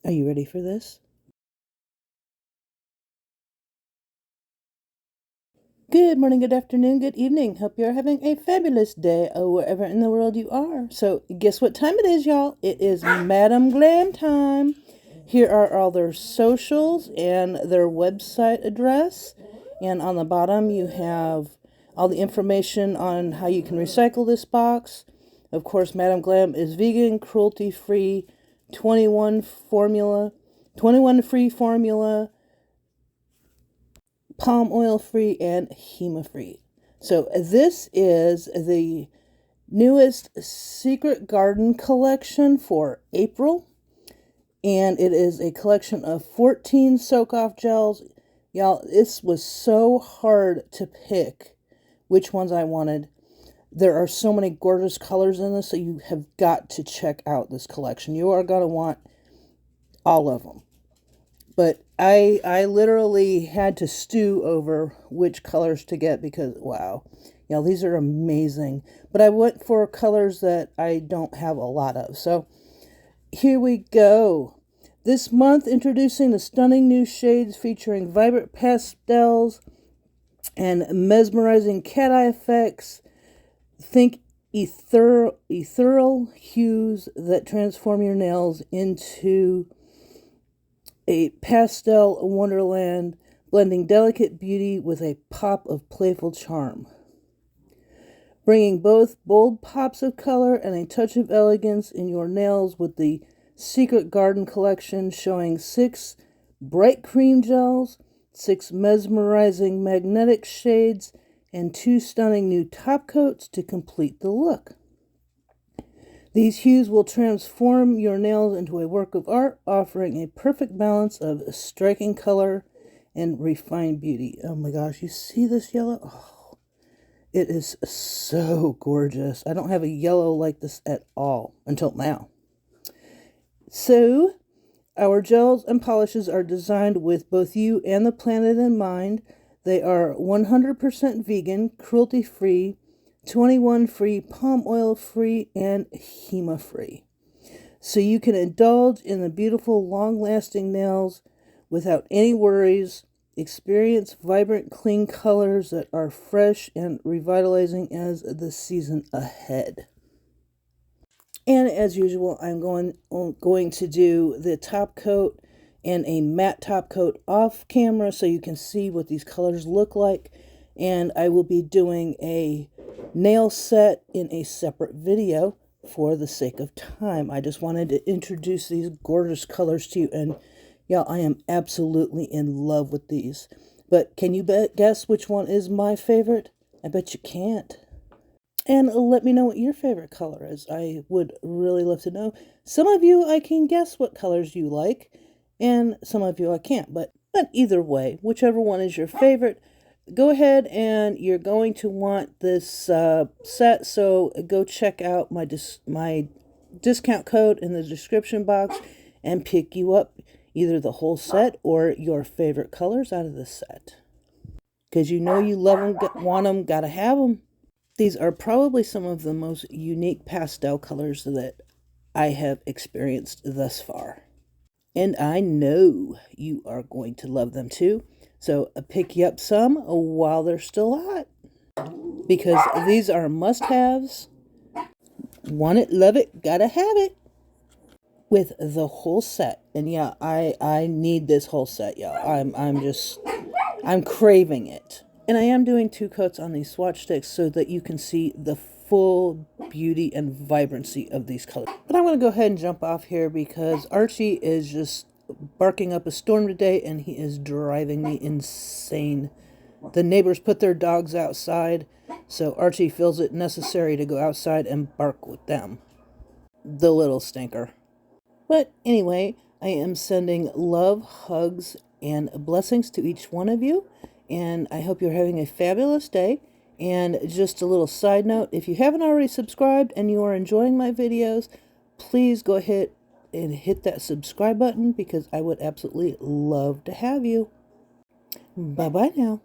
Are you ready for this? Good morning, good afternoon, good evening. Hope you're having a fabulous day wherever in the world you are. So, guess what time it is, y'all? It is Madam Glam time. Here are all their socials and their website address. And on the bottom, you have all the information on how you can recycle this box. Of course, Madam Glam is vegan, cruelty-free, 21 free formula, palm oil free, and HEMA free. So this is the newest Secret Garden Collection for April. And it is a collection of 14 soak-off gels. Y'all, this was so hard to pick which ones I wanted. There are so many gorgeous colors in this, so you have got to check out this collection. You are going to want all of them. But I literally had to stew over which colors to get because, wow, you know, these are amazing. But I went for colors that I don't have a lot of. So here we go. This month, introducing the stunning new shades featuring vibrant pastels and mesmerizing cat eye effects. Think ethereal hues that transform your nails into a pastel wonderland, blending delicate beauty with a pop of playful charm. Bringing both bold pops of color and a touch of elegance in your nails with the Secret Garden Collection, showing 6 bright cream gels, 6 mesmerizing magnetic shades, and 2 stunning new top coats to complete the look. These hues will transform your nails into a work of art, offering a perfect balance of striking color and refined beauty. Oh my gosh, you see this yellow? Oh, it is so gorgeous. I don't have a yellow like this at all until now. So, our gels and polishes are designed with both you and the planet in mind. They are 100% vegan, cruelty-free, 21 free, palm oil free, and HEMA free. So you can indulge in the beautiful, long-lasting nails without any worries. Experience vibrant, clean colors that are fresh and revitalizing as the season ahead. And as usual, I'm going to do the top coat and a matte top coat off camera so you can see what these colors look like. And I will be doing a nail set in a separate video for the sake of time. I just wanted to introduce these gorgeous colors to you, and yeah, I am absolutely in love with these. But can you guess which one is my favorite? I bet you can't. And let me know what your favorite color is. I would really love to know. Some of you, I can guess what colors you like, and some of you I can't. But either way, whichever one is your favorite, go ahead and you're going to want this set. So go check out my discount code in the description box and pick you up either the whole set or your favorite colors out of the set. Because you know you love them, want them, gotta have them. These are probably some of the most unique pastel colors that I have experienced thus far. And I know you are going to love them too. So pick you up some while they're still hot. Because these are must-haves. Want it, love it, gotta have it. With the whole set. And yeah, I need this whole set, y'all. I'm craving it. And I am doing 2 coats on these swatch sticks so that you can see the full beauty and vibrancy of these colors. But I'm going to go ahead and jump off here because Archie is just barking up a storm today and he is driving me insane. The neighbors put their dogs outside, so Archie feels it necessary to go outside and bark with them. The little stinker. But anyway, I am sending love, hugs, and blessings to each one of you. And I hope you're having a fabulous day. And just a little side note, if you haven't already subscribed and you are enjoying my videos, please go ahead and hit that subscribe button because I would absolutely love to have you. Bye-bye now.